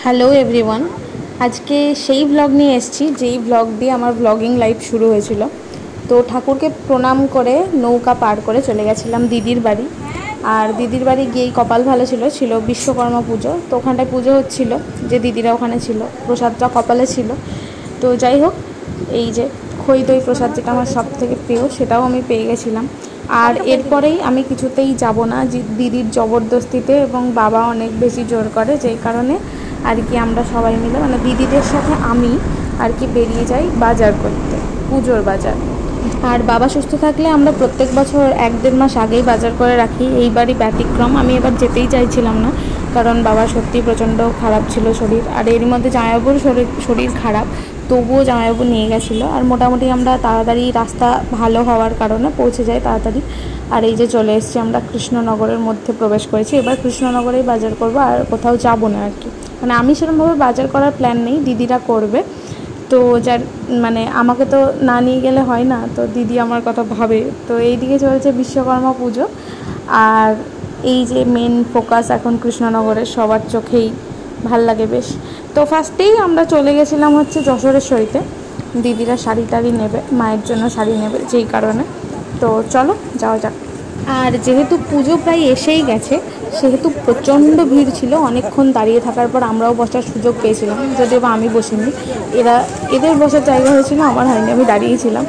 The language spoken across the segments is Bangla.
হ্যালো এভরিওয়ান, আজকে সেই ব্লগ নিয়ে এসেছি যেই ব্লগ দিয়ে আমার ব্লগিং লাইফ শুরু হয়েছিল। তো ঠাকুরকে প্রণাম করে নৌকা পার করে চলে গেছিলাম দিদির বাড়ি। আর দিদির বাড়ি গিয়েই কপাল ভালো ছিল বিশ্বকর্মা পুজো। তো ওখানটায় পুজো হচ্ছিল, যে দিদিরা ওখানে ছিল, প্রসাদটা কপালে ছিল। তো যাই হোক, এই যে খই দই প্রসাদ, যেটা আমার সব থেকে প্রিয়, সেটাও আমি পেয়ে গেছিলাম। আর এরপরেই আমি কিছুতেই যাব না, দিদির জবরদস্তিতে, এবং বাবা অনেক বেশি জোর করে, যেই কারণে আর কি আমরা সবাই মিলে, মানে দিদিদের সাথে আমি আর কি বেরিয়ে যাই বাজার করতে, পুজোর বাজার। আর বাবা সুস্থ থাকলে আমরা প্রত্যেক বছর 1-1.5 মাস আগেই বাজার করে রাখি। এইবারই ব্যতিক্রম, আমি এবার যেতেই চাইছিলাম না, কারণ বাবা সত্যি প্রচণ্ড খারাপ ছিল শরীর। আর এরই মধ্যে জামাইবাবুর শরীর খারাপ, তবুও জামাইবাবু নিয়ে গেছিলো। আর মোটামুটি আমরা তাড়াতাড়ি, রাস্তা ভালো হওয়ার কারণে পৌঁছে যাই তাড়াতাড়ি। আর এই যে চলে এসেছি, আমরা কৃষ্ণনগরের মধ্যে প্রবেশ করেছি। এবার কৃষ্ণনগরেই বাজার করবো, আর কোথাও যাবো না আর কি। মানে আমি সেরকমভাবে বাজার করার প্ল্যান নেই, দিদিরা করবে। তো যার মানে আমাকে তো না নিয়ে গেলে হয় না, তো দিদি আমার কথা ভাবে। তো এইদিকে চলছে বিশ্বকর্মা পুজো, আর এই যে মেন ফোকাস এখন কৃষ্ণনগরের সবার চোখেই, ভাল লাগে বেশ। তো ফার্স্টেই আমরা চলে গেছিলাম হচ্ছে যশোরেশ্বরীতে। দিদিরা শাড়ি টাড়ি নেবে, মায়ের জন্য শাড়ি নেবে, যেই কারণে। তো চলো যাওয়া যাক। আর যেহেতু পুজো প্রায় এসেই গেছে, সেহেতু প্রচণ্ড ভিড় ছিল। অনেকক্ষণ দাঁড়িয়ে থাকার পর আমরাও বসার সুযোগ পেয়েছিলাম, যদিও বা আমি বসিনি, এদের বসার জায়গা হয়েছিল, আমার হয়নি, আমি দাঁড়িয়েছিলাম।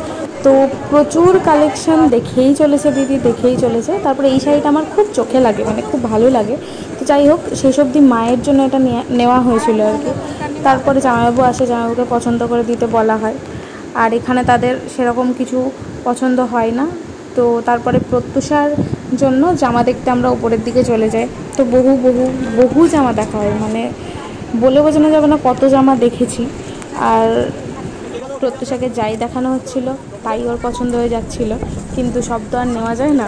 তো প্রচুর কালেকশন দেখেই চলেছে দিদি, দেখেই চলেছে। তারপরে এই শাড়িটা আমার খুব চোখে লাগে, মানে খুব ভালো লাগে। তো যাই হোক, শেষ অবধি মায়ের জন্য এটা নেওয়া হয়েছিল আর কি। তারপরে জামাইবাবু আসে, জামাইবাবুকে পছন্দ করে দিতে বলা হয়। আর এখানে তাদের সেরকম কিছু পছন্দ হয় না। তো তারপরে প্রত্যুষার জন্য জামা দেখতে আমরা উপরের দিকে চলে যাই। তো বহু বহু বহু জামা দেখা হয়, মানে বলে বোঝানো যাবে না কত জামা দেখেছি। আর প্রত্যুষাকে যাই দেখানো হচ্ছিল তাই ওর পছন্দ হয়ে যাচ্ছিল, কিন্তু সব তো আর নেওয়া যায় না।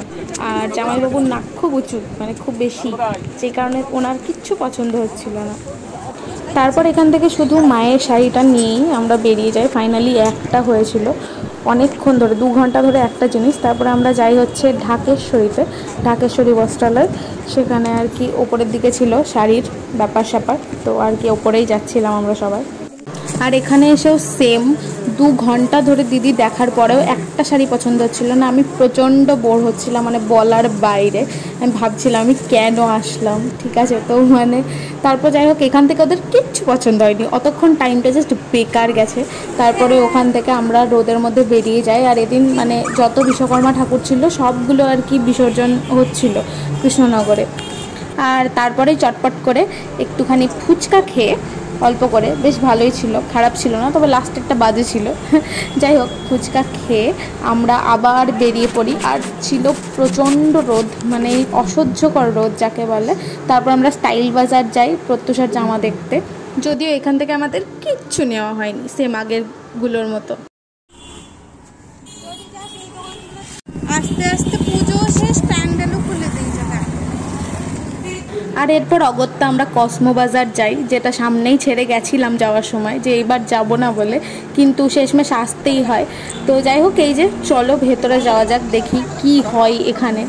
আর জামাইবাবুর নাক খুব উঁচু, মানে খুব বেশি, যে কারণে ওনার কিচ্ছু পছন্দ হচ্ছিল না। তারপর এখান থেকে শুধু মায়ের শাড়িটা নিয়েই আমরা বেরিয়ে যাই। ফাইনালি একটা হয়েছিল, অনেকক্ষণ ধরে 2 ঘন্টা ধরে একটা জিনিস। তারপরে আমরা যাই হচ্ছে ঢাকেশ্বরীতে, ঢাকেশ্বরী বস্ত্রালয়। সেখানে আর কি ওপরের দিকে ছিল শাড়ির ব্যাপার স্যাপার, তো আর কি ওপরেই যাচ্ছিলাম আমরা সবাই। আর এখানে এসেও সেম, 2 ঘন্টা ধরে দিদি দেখার পরেও একটা শাড়ি পছন্দ হচ্ছিল না। আমি প্রচণ্ড বোর হচ্ছিলাম, মানে বলার বাইরে। আমি ভাবছিলাম আমি কেন আসলাম, ঠিক আছে। তো মানে তারপর যাই হোক, এখান থেকে ওদের কিচ্ছু পছন্দ হয়নি, অতক্ষণ টাইমটা জাস্ট বেকার গেছে। তারপরে ওখান থেকে আমরা রোদের মধ্যে বেরিয়ে যাই। আর এদিন মানে যত বিশ্বকর্মা ঠাকুর ছিল সবগুলো আর কি বিসর্জন হচ্ছিল কৃষ্ণনগরে। আর তারপরে চটপট করে একটুখানি ফুচকা খেয়ে, অল্প করে, বেশ ভালোই ছিল, খারাপ ছিল না, তবে লাস্টেরটা বাজে ছিল। যাই হোক, ফুচকা খেয়ে আমরা আবার বেরিয়ে পড়ি। আর ছিল প্রচণ্ড রোদ, মানে অসহ্যকর রোদ যাকে বলে। তারপর আমরা স্টাইল বাজার যাই প্রত্যুষার জামা দেখতে, যদিও এখান থেকে আমাদের কিচ্ছু নেওয়া হয়নি, সেম আগেরগুলোর মতো। আস্তে আস্তে পুজো শেষ, প্যান্ডেলও খুলে দিয়েছে। আর এরপর অগত্যা আমরা কসমো বাজার যাই, যেটা সামনেই ছেড়ে গেছিলাম যাওয়ার সময়, যে এইবার যাব না বলে, কিন্তু শেষমেশ আসতেই হয়। তো যাই হোক, এই যে চলো ভেতরে যাওয়া যাক, দেখি কি হয় এখানে।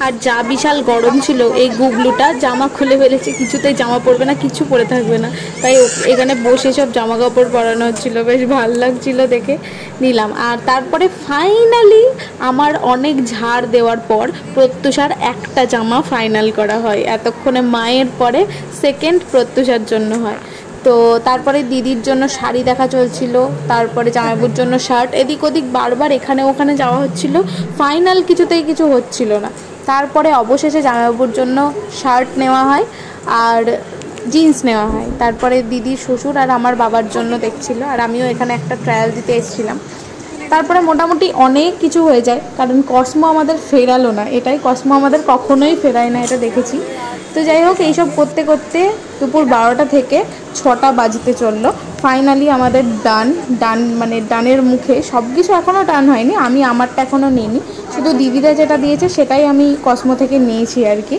আর যা বিশাল গরম ছিল, এই গুবলুটা জামা খুলে ফেলেছে, কিছুতেই জামা পরবে না, কিছু পরে থাকবে না। তাই এখানে বসে সব জামা কাপড় পরানো হচ্ছিলো, বেশ ভালো লাগছিলো দেখে, নিলাম। আর তারপরে ফাইনালি আমার অনেক ঝাড় দেওয়ার পর প্রত্যুষার একটা জামা ফাইনাল করা হয়। এতক্ষণে মায়ের পরে সেকেন্ড প্রত্যুষার জন্য হয়। তো তারপরে দিদির জন্য শাড়ি দেখা চলছিল, তারপরে জামাইবাবুর জন্য শার্ট, এদিক ওদিক বারবার এখানে ওখানে যাওয়া হচ্ছিল, ফাইনাল কিছুতেই কিছু হচ্ছিল না। তারপরে অবশেষে জামাইবাবুর জন্য শার্ট নেওয়া হয় আর জিন্স নেওয়া হয়। তারপরে দিদির শ্বশুর আর আমার বাবার জন্য দেখছিল, আর আমিও এখানে একটা ট্রায়াল দিতে এসেছিলাম। তারপরে মোটামুটি অনেক কিছু হয়ে যায়, কারণ কসমো আমাদের ফেরালো না, এটাই, কসমো আমাদের কখনোই ফেরায় না, এটা দেখেছি। তো যাই হোক, এইসব করতে করতে দুপুর 12টা থেকে 6টা বাজতে চললো। ফাইনালি আমাদের ডান মানে ডানের মুখে সব কিছু এখনও ডান হয়নি, আমি আমারটা এখনও নিইনি, শুধু দিদিরা যেটা দিয়েছে সেটাই আমি কসমো থেকে নিয়েছি আর কি,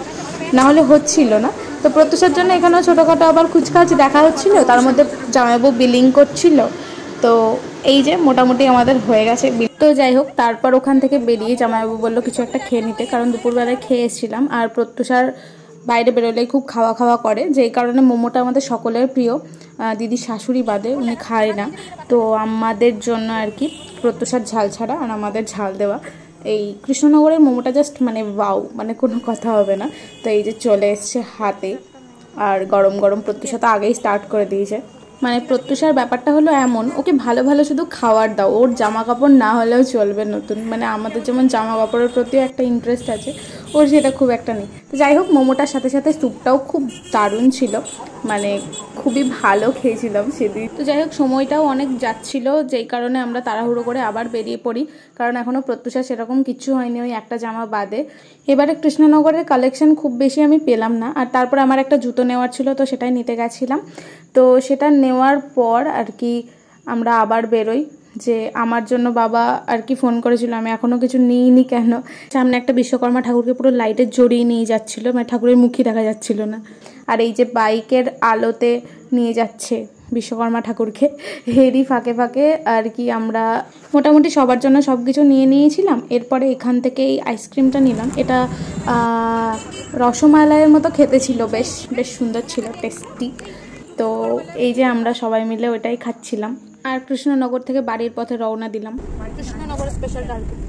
নাহলে হচ্ছিল না। তো প্রত্যুষার জন্য এখানেও ছোটোখাটো আবার কুচকাচ দেখা হচ্ছিল, তার মধ্যে জামাইবাবু বিলিং করছিল। তো এই যে মোটামুটি আমাদের হয়ে গেছে। তো যাই হোক, তারপর ওখান থেকে বেরিয়ে জামাইবাবু বললো কিছু একটা খেয়ে নিতে, কারণ দুপুরবেলায় খেয়ে এসেছিলাম। আর প্রত্যুষার বাইরে বেরোলেই খুব খাওয়া খাওয়া করে, যেই কারণে মোমোটা আমাদের সকলের প্রিয়। দিদির শাশুড়ি বাদে উনি খায় না, তো আমাদের জন্য আর কি প্রত্যুষার ঝাল ছাড়া আর আমাদের ঝাল দেওয়া। এই কৃষ্ণনগরের মোমোটা জাস্ট মানে ওয়াও, মানে কোনো কথা হবে না। তো এই যে চলে এসছে হাতে, আর গরম গরম প্রত্যুষা তো আগেই স্টার্ট করে দিয়েছে। মানে প্রত্যুষার ব্যাপারটা হলো এমন, ওকে ভালো ভালো শুধু খাবার দাও, ওর জামা কাপড় না হলেও চলবে নতুন। মানে আমাদের যেমন জামা কাপড়ের প্রতিও একটা ইন্টারেস্ট আছে, ওর সেটা খুব একটা নেই। তো যাই হোক, মোমোটার সাথে সাথে স্যুপটাও খুব দারুণ ছিল, মানে খুবই ভালো খেয়েছিলাম সেদিন। তো যাই হোক, সময়টাও অনেক যাচ্ছিল, যেই কারণে আমরা তাড়াহুড়ো করে আবার বেরিয়ে পড়ি, কারণ এখনও প্রত্যুষা সেরকম কিচ্ছু হয়নি, ওই একটা জামা বাদে। এবারে কৃষ্ণনগরের কালেকশন খুব বেশি আমি পেলাম না, আর তারপর আমার একটা জুতো নেওয়ার ছিল, তো সেটাই নিতে গেছিলাম। তো সেটা নেওয়ার পর আর কি আমরা আবার বেরোই, যে আমার জন্য বাবা আর কি ফোন করেছিল, আমি এখনও কিছু নিইনি কেন। সামনে একটা বিশ্বকর্মা ঠাকুরকে পুরো লাইটের জড়িয়ে নিয়ে যাচ্ছিল, মানে ঠাকুরের মুখই দেখা যাচ্ছিল না। আর এই যে বাইকের আলোতে নিয়ে যাচ্ছে বিশ্বকর্মা ঠাকুরকে, হেরি ফাঁকে ফাঁকে আর কি আমরা মোটামুটি সবার জন্য সব কিছু নিয়ে নিয়েছিলাম। এরপরে এখান থেকে এই আইসক্রিমটা নিলাম, এটা রসমালাইয়ের মতো খেতে ছিল, বেশ বেশ সুন্দর ছিল, টেস্টি। তো এই যে আমরা সবাই মিলে ওইটাই খাচ্ছিলাম, আর কৃষ্ণনগর থেকে বাড়ির পথে রওনা দিলাম। কৃষ্ণনগরের স্পেশাল ডালপুরি।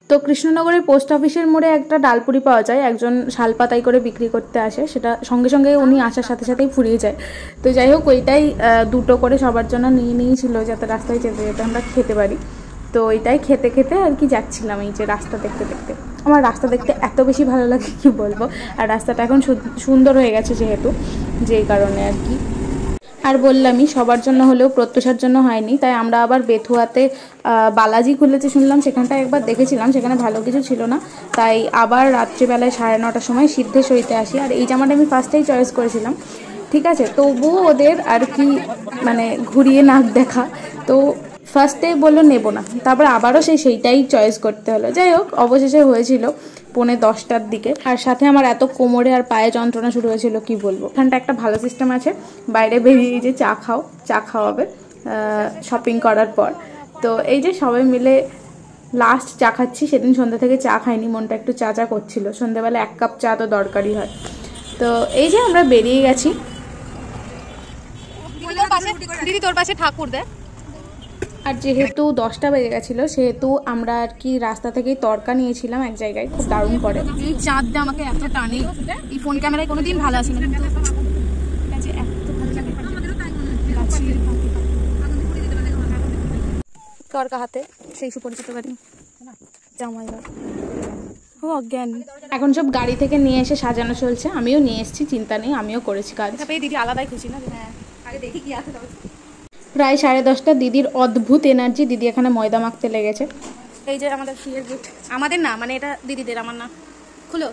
তো কৃষ্ণনগরের পোস্ট অফিসের মোড়ে একটা ডালপুরি পাওয়া যায়, একজন শালপাতাই করে বিক্রি করতে আসে, সেটা সঙ্গে সঙ্গে উনি আসার সাথে সাথেই ফুরিয়ে যায়। তো যাই হোক, ওইটাই দুটো করে সবার জন্য নিয়ে নিয়েছিল, যাতে রাস্তায় যেতে যেতে আমরা খেতে পারি। তো ওইটাই খেতে খেতে আর কি যাচ্ছিলাম, এই যে রাস্তা দেখতে দেখতে। আমার রাস্তা দেখতে এত বেশি ভালো লাগে কি বলবো, আর রাস্তাটা এখন সুন্দর হয়ে গেছে যেহেতু, যেই কারণে আর কি। আর বললামই সবার জন্য হলেও প্রত্যুষার জন্য হয়নি, তাই আমরা আবার বেথুয়াতে বালাজি খুলেছে শুনলাম, সেখানটায় একবার দেখেছিলাম, সেখানে ভালো কিছু ছিল না, তাই আবার রাত্রিবেলায় 9:30টার সময় সিদ্ধেশ্বরীতে আসি। আর এই জামাটা আমি ফার্স্টেই চয়েস করেছিলাম, ঠিক আছে, তবুও ওদের আর কি মানে ঘুরিয়ে নাক দেখা, তো ফার্স্টে বললো নেবো না, তারপর আবারও সেইটাই চয়েস করতে হলো। যাই হোক, অবশেষে হয়েছিল 9:45টার দিকে। আর সাথে আমার এত কোমরে আর পায়ে যন্ত্রণা শুরু হয়েছিল কি বলবো। এখানটা একটা ভালো সিস্টেম আছে, বাইরে বেরিয়ে যে চা খাওয়াবে শপিং করার পর। তো এই যে সবাই মিলে লাস্ট চা খাচ্ছি, সেদিন সন্ধ্যা থেকে চা খাইনি, মনটা একটু চা চা করছিল, সন্ধ্যাবেলা 1 কাপ চা তো দরকারই হয়। তো এই যে আমরা বেরিয়ে গেছি। দিদি তোর পাশে ঠাকুর দেয়। আর যেহেতু 10টা বেজে গেছিলো, সেহেতু আমরা আর কি রাস্তা থেকেই তরকা নিয়েছিলাম এক জায়গায়, খুব দারুণ করে। এই চাঁদ দিয়ে আমাকে এত টানে, এই ফোন ক্যামেরায় কোনোদিন ভালো আসে না, কিন্তু তরকা হাতে সেই সুপরিচিত গাড়ি জামাইবাগ, ও অজ্ঞান। এখন সব গাড়ি থেকে নিয়ে এসে সাজানো চলছে, আমিও নিয়ে এসেছি, চিন্তা নেই, আমিও করেছি কাজ। দিদি আলাদাই খুশি না, আগে দেখি কি আছে। প্রায় 10:30, দিদির অদ্ভুত এনার্জি, দিদি এখানে ময়দা মাখতে লেগেছে। এই যে আমাদের ফিয়ের গিফট, আমাদের না, মানে এটা দিদিদের, আমার না। খুলো।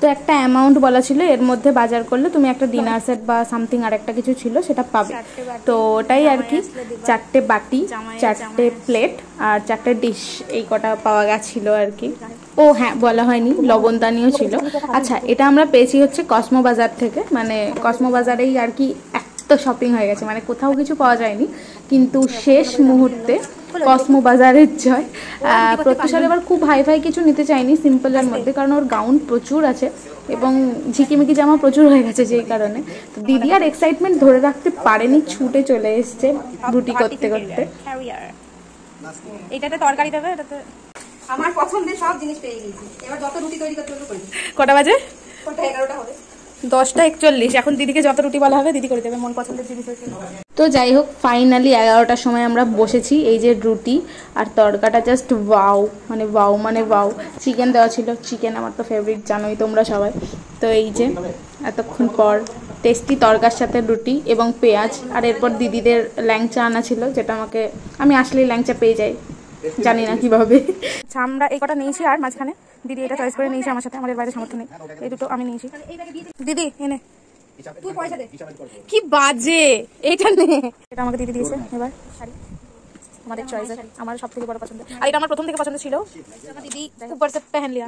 তো একটা অ্যামাউন্ট বলা ছিল, এর মধ্যে বাজার করলে তুমি একটা ডিনার সেট বা সামথিং আর একটা কিছু ছিল সেটা পাবে। তো ওটাই আর কি, 4টে বাটি, 4টে প্লেট আর 4টে ডিশ, এই কটা পাওয়া গেছিল আর কি। ও হ্যাঁ, বলা হয়নি, লবণদানিও ছিল। আচ্ছা, এটা আমরা পেয়েছি হচ্ছে কসমো বাজার থেকে, মানে কসমো বাজারেই আর কি এত শপিং হয়ে গেছে, মানে কোথাও কিছু পাওয়া যায়নি, কিন্তু শেষ মুহূর্তে কসমো বাজারের জয়। প্রত্যুষার এবার খুব হাই ফাই কিছু নিতে চাইনি, সিম্পলের মধ্যে, কারণ ওর গাউন প্রচুর আছে এবং ঝিকিমিকি জামা প্রচুর হয়ে গেছে, যেই কারণে দিদি আর এক্সাইটমেন্ট ধরে রাখতে পারেনি, ছুটে চলে এসছে রুটি করতে করতে। এটাতে তরকারি দেবে, এটাতে আমার পছন্দের সব জিনিস পেয়ে গেছি। এবার যত রুটি তৈরি করতে হবে করে। কটা বাজে? 11টা হবে। 10:41, এখন দিদিকে যত রুটি বলা হবে দিদি করে দেবে, মন পছন্দের জিনিস হয়েছে। তো যাই হোক, ফাইনালি 11টার সময় আমরা বসেছি। এই যে রুটি আর তরকাটা জাস্ট ওয়াও, মানে ওয়াও মানে ওয়াও। চিকেন দেওয়া ছিল, চিকেন আমার তো ফেভারিট, জানোই তোমরা সবাই। তো এই যে এতক্ষণ পর টেস্টি তরকার সাথে রুটি এবং পেঁয়াজ, আর এরপর দিদিদের ল্যাংচা আনা ছিল, যেটা আমি আসলেই ল্যাংচা পেয়ে যাই, জানি না কিভাবে। আচ্ছা, আমরা এই কটা নিয়েছি, আর মাঝখানে দিদি এটা চয়েস করে নিয়েছি আমার সাথে, আমাদের বাইরে সামর্থ্য নেই, এই দুটো আমি নিয়েছি। দিদি এনে তুই পয়সা দে। কি বাজে, এটা নে, এটা আমাকে দিদি দিয়েছে। এবার শাড়ি আমাদের চয়েস, আমার সব থেকে বড় পছন্দ, আর এটা আমার প্রথম থেকে পছন্দ ছিল। দিদি উপর সে পেহেন লিয়া,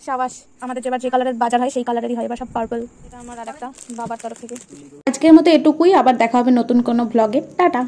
শাবাশ। আমাদের যেবার যে কালারের বাজার হয় সেই কালারেরই হয়, এবার সব পার্পল। এটা আমার আর একটা বাবার তরফ থেকে। আজকের মতো এটুকুই, আবার দেখা হবে নতুন কোনো ব্লগে। টাটা।